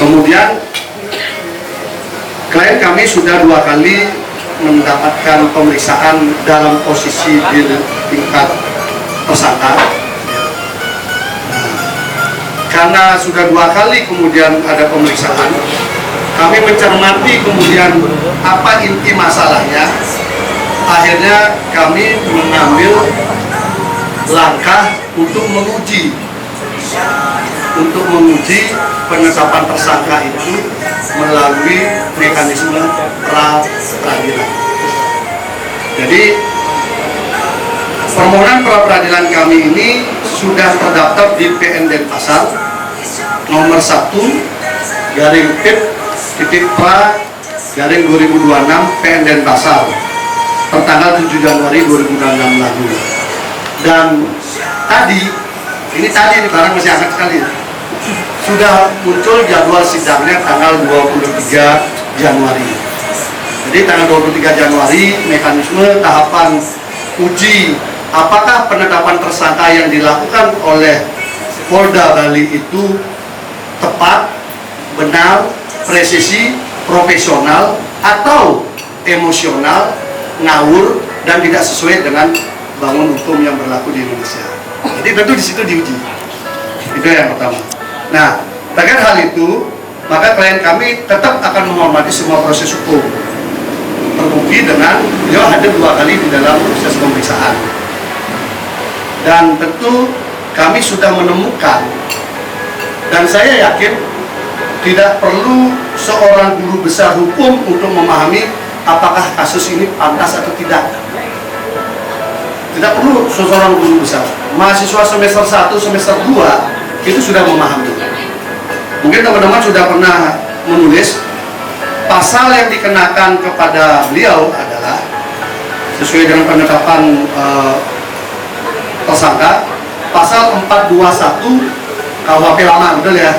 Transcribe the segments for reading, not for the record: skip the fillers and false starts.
Kemudian klien kami sudah 2 kali mendapatkan pemeriksaan dalam posisi di tingkat tersangka. Karena sudah 2 kali kemudian ada pemeriksaan, kami mencermati kemudian apa inti masalahnya. Akhirnya kami mengambil langkah untuk menguji penetapan tersangka itu melalui mekanisme pra-peradilan. Jadi permohonan pra-peradilan kami ini sudah terdaftar di PN Denpasar nomor 1/PIP-pra-2026 PN Denpasar pertanggal 7 Januari 2006 lalu. Dan tadi ini barang masih hangat sekali, sudah muncul jadwal sidangnya tanggal 23 Januari. Jadi tanggal 23 Januari mekanisme tahapan uji apakah penetapan tersangka yang dilakukan oleh Polda Bali itu tepat, benar, presisi, profesional, atau emosional, ngawur, dan tidak sesuai dengan bangun hukum yang berlaku di Indonesia. Jadi tentu di situ diuji. Itu yang pertama. Nah, terkait hal itu, maka klien kami tetap akan menghormati semua proses hukum. Terbukti dengan beliau hadir 2 kali di dalam proses pemeriksaan. Dan tentu kami sudah menemukan, dan saya yakin tidak perlu seorang guru besar hukum untuk memahami apakah kasus ini pantas atau tidak. Tidak perlu seorang guru besar. Mahasiswa semester 1, semester 2 itu sudah memahami. Mungkin teman-teman sudah pernah menulis pasal yang dikenakan kepada beliau adalah sesuai dengan penetapan tersangka pasal 421 KUHP lama, betul ya?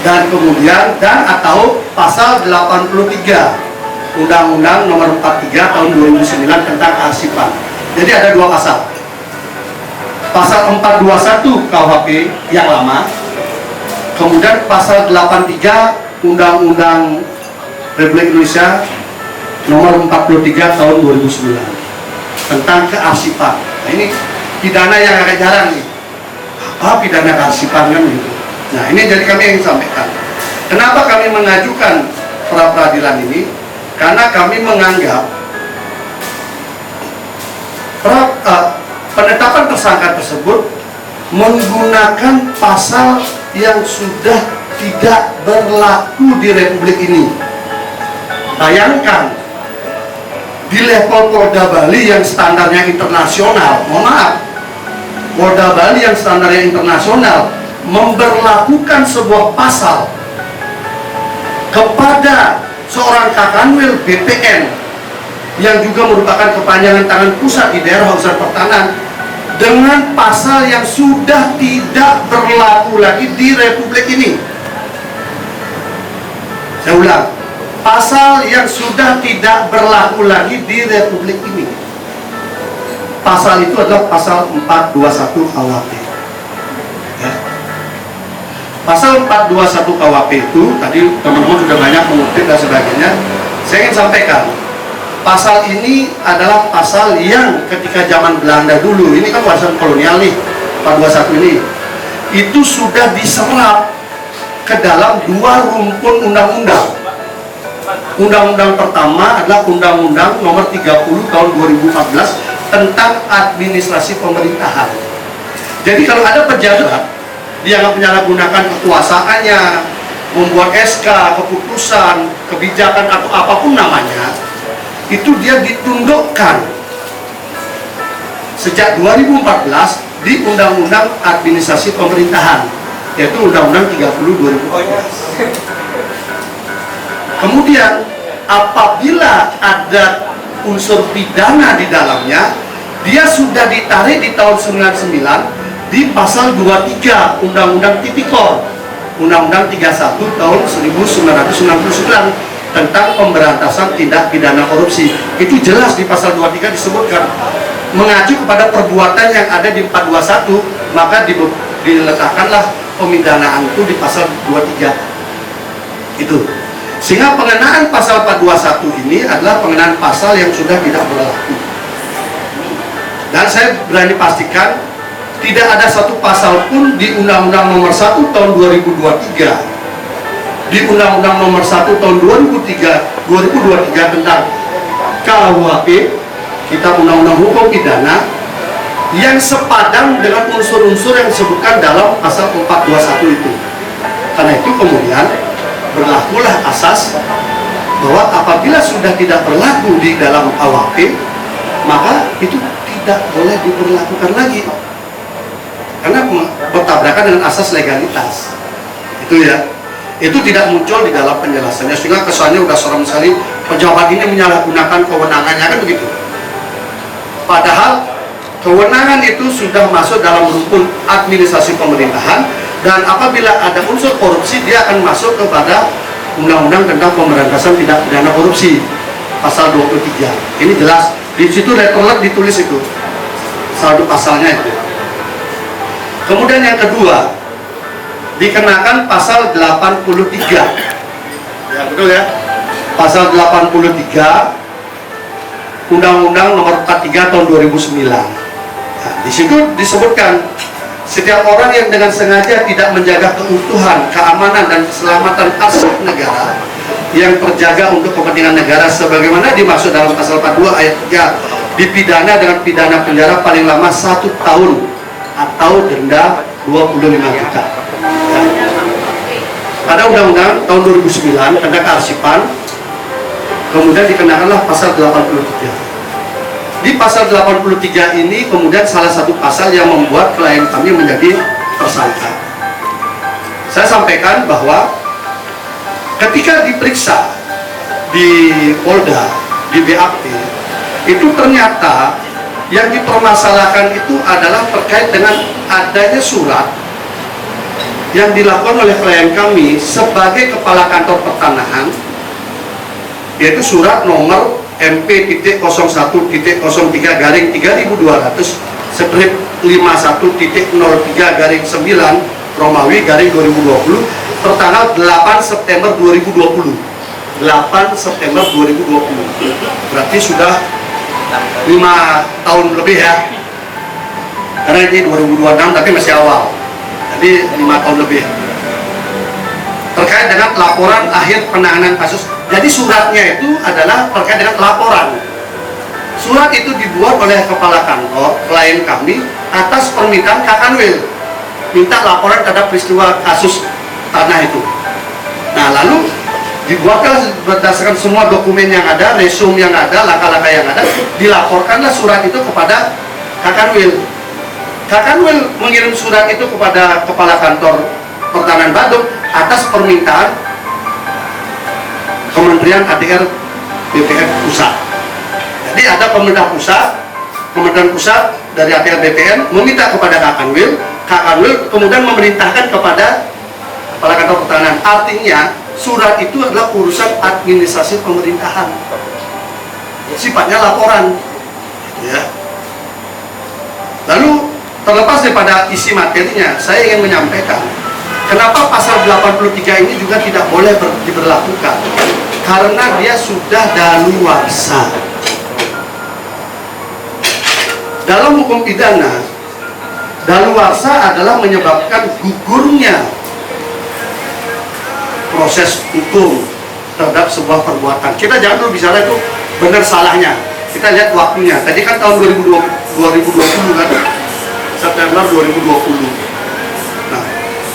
Dan kemudian atau pasal 83 Undang-Undang Nomor 43 Tahun 2009 tentang kearsipan. Jadi ada 2 pasal. Pasal 421 KUHP yang lama, kemudian pasal 83 Undang-Undang Republik Indonesia Nomor 43 Tahun 2009 tentang kearsipan. Nah, ini pidana yang agak jarang nih. Apa pidana kearsipan kan gitu. Nah, ini jadi kami ingin sampaikan. Kenapa kami mengajukan pra-peradilan ini? Karena kami menganggap penetapan tersangka tersebut menggunakan pasal yang sudah tidak berlaku di Republik ini. Bayangkan, di level Polda Bali yang standarnya internasional, mohon maaf, Polda Bali yang standarnya internasional memberlakukan sebuah pasal kepada seorang Kakanwil BPN yang juga merupakan kepanjangan tangan pusat di daerah urusan pertanahan dengan pasal yang sudah tidak berlaku lagi di Republik ini. Saya ulang, pasal yang sudah tidak berlaku lagi di Republik ini. Pasal itu adalah pasal 421 KUHP. Ya. Pasal 421 KUHP itu, tadi teman-teman sudah banyak mengutip dan sebagainya. Saya ingin sampaikan, pasal ini adalah pasal yang ketika zaman Belanda dulu, ini kan warisan kolonial nih, 421 ini, itu sudah diserap ke dalam 2 rumpun undang-undang. Undang-undang pertama adalah Undang-Undang Nomor 30 Tahun 2014 tentang administrasi pemerintahan. Jadi kalau ada pejabat dia nggak menyalahgunakan kekuasaannya, membuat SK, keputusan, kebijakan atau apapun namanya, itu dia ditundukkan sejak 2014 di Undang-Undang Administrasi Pemerintahan, yaitu Undang-Undang 30 2014. Kemudian apabila ada unsur pidana di dalamnya, dia sudah ditarik di tahun 99 di pasal 23 Undang-Undang Tipikor, Undang-Undang 31 tahun 1999 tentang pemberantasan tindak pidana korupsi. Itu jelas di pasal 23 disebutkan mengacu kepada perbuatan yang ada di 421, maka diletakkanlah pemidanaan itu di pasal 23. Itu. Sehingga pengenaan pasal 421 ini adalah pengenaan pasal yang sudah tidak berlaku. Dan saya berani pastikan tidak ada satu pasal pun di Undang-Undang Nomor 1 Tahun 2023, di Undang-Undang Nomor 1 Tahun 2023 tentang KUHP, Kitab Undang-Undang Hukum Pidana, yang sepadan dengan unsur-unsur yang disebutkan dalam pasal 421 itu. Karena itu kemudian berlakulah asas bahwa apabila sudah tidak berlaku di dalam KUHP, maka itu tidak boleh diberlakukan lagi, karena bertabrakan dengan asas legalitas. Itu ya, itu tidak muncul di dalam penjelasannya, sehingga kesannya udah serem sekali pejabat ini menyalahgunakan kewenangannya, kan begitu. Padahal kewenangan itu sudah masuk dalam rukun administrasi pemerintahan, dan apabila ada unsur korupsi dia akan masuk kepada Undang-Undang tentang Pemberantasan Tindak Pidana Korupsi pasal 23. Ini jelas di situ, letterlet ditulis itu saldo pasalnya itu. Kemudian yang kedua, dikenakan pasal 83. Ya betul ya, pasal 83 Undang-Undang Nomor 43 Tahun 2009. Nah, di situ disebutkan setiap orang yang dengan sengaja tidak menjaga keutuhan, keamanan, dan keselamatan aset negara yang terjaga untuk kepentingan negara sebagaimana dimaksud dalam pasal 42 ayat 3 dipidana dengan pidana penjara paling lama 1 tahun atau denda 25 juta. Ya. Pada Undang-Undang tahun 2009 tentang kearsipan, kemudian dikenakanlah pasal 83. Di pasal 83 ini kemudian salah satu pasal yang membuat klien kami menjadi tersangka. Saya sampaikan bahwa ketika diperiksa di Polda, di BAP, itu ternyata yang dipermasalahkan itu adalah terkait dengan adanya surat yang dilakukan oleh klien kami sebagai kepala kantor pertanahan, yaitu surat nomor MP.01-3200/51.03/9 Romawi /2020 tertanggal 8 September 2020. 8 September 2020. Berarti sudah 5 tahun lebih ya. Karena ini 2026 tapi masih awal. Jadi 5 tahun lebih. Terkait dengan laporan akhir penanganan kasus. Jadi suratnya itu adalah terkait dengan laporan. Surat itu dibuat oleh kepala kantor klien kami atas permintaan Kakanwil, minta laporan terhadap peristiwa kasus tanah itu. Nah, lalu dibuatlah berdasarkan semua dokumen yang ada, resum yang ada, langkah-langkah yang ada, dilaporkanlah surat itu kepada Kakanwil. Kakanwil mengirim surat itu kepada kepala kantor pertanahan Badung atas permintaan Kementerian ATR BPN Pusat. Jadi ada pemerintah pusat, Kementerian Pusat dari ATR BPN meminta kepada Kakanwil, Kakanwil kemudian memerintahkan kepada kepala kantor pertanahan. Artinya surat itu adalah urusan administrasi pemerintahan, sifatnya laporan, ya. Lalu terlepas daripada isi materinya, saya ingin menyampaikan kenapa pasal 83 ini juga tidak boleh diberlakukan, karena dia sudah daluarsa. Dalam hukum pidana, daluarsa adalah menyebabkan gugurnya proses hukum terhadap sebuah perbuatan. Kita jangan dulu bicara itu benar salahnya. Kita lihat waktunya. Tadi kan tahun 2020 kan, September 2020. Nah,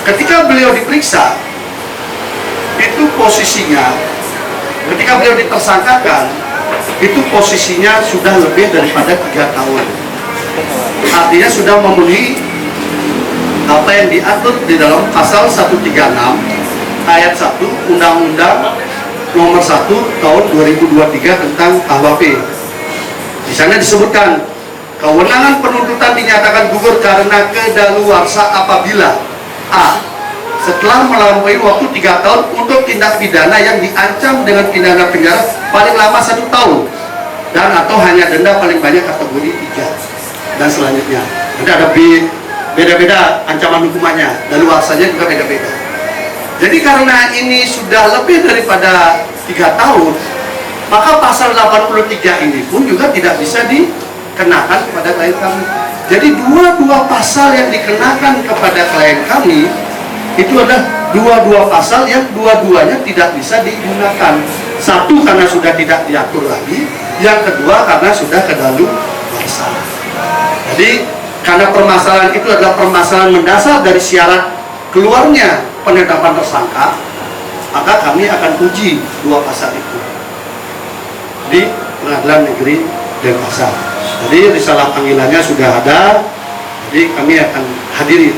ketika beliau diperiksa, itu posisinya, ketika beliau ditersangkakan, itu posisinya sudah lebih daripada 3 tahun. Artinya sudah memenuhi apa yang diatur di dalam pasal 136 ayat 1 Undang-Undang Nomor 1 Tahun 2023 tentang KUHP. Di sana disebutkan kewenangan penuntutan dinyatakan gugur karena kedaluarsa apabila A. Setelah melampaui waktu 3 tahun untuk tindak pidana yang diancam dengan pidana penjara paling lama 1 tahun dan atau hanya denda paling banyak kategori 3 dan selanjutnya. Jadi ada beda-beda ancaman hukumannya, daluarsanya juga beda-beda. Jadi karena ini sudah lebih daripada 3 tahun, maka pasal 83 ini pun juga tidak bisa dikenakan kepada klien kami. Jadi dua pasal yang dikenakan kepada klien kami itu adalah dua pasal yang dua-duanya tidak bisa digunakan. Satu karena sudah tidak diatur lagi, yang kedua karena sudah kedaluarsa. Jadi karena permasalahan itu adalah permasalahan mendasar dari syarat keluarnya penetapan tersangka, maka kami akan uji dua pasal itu di Pengadilan Negeri Denpasar. Jadi risalah panggilannya sudah ada, jadi kami akan hadiri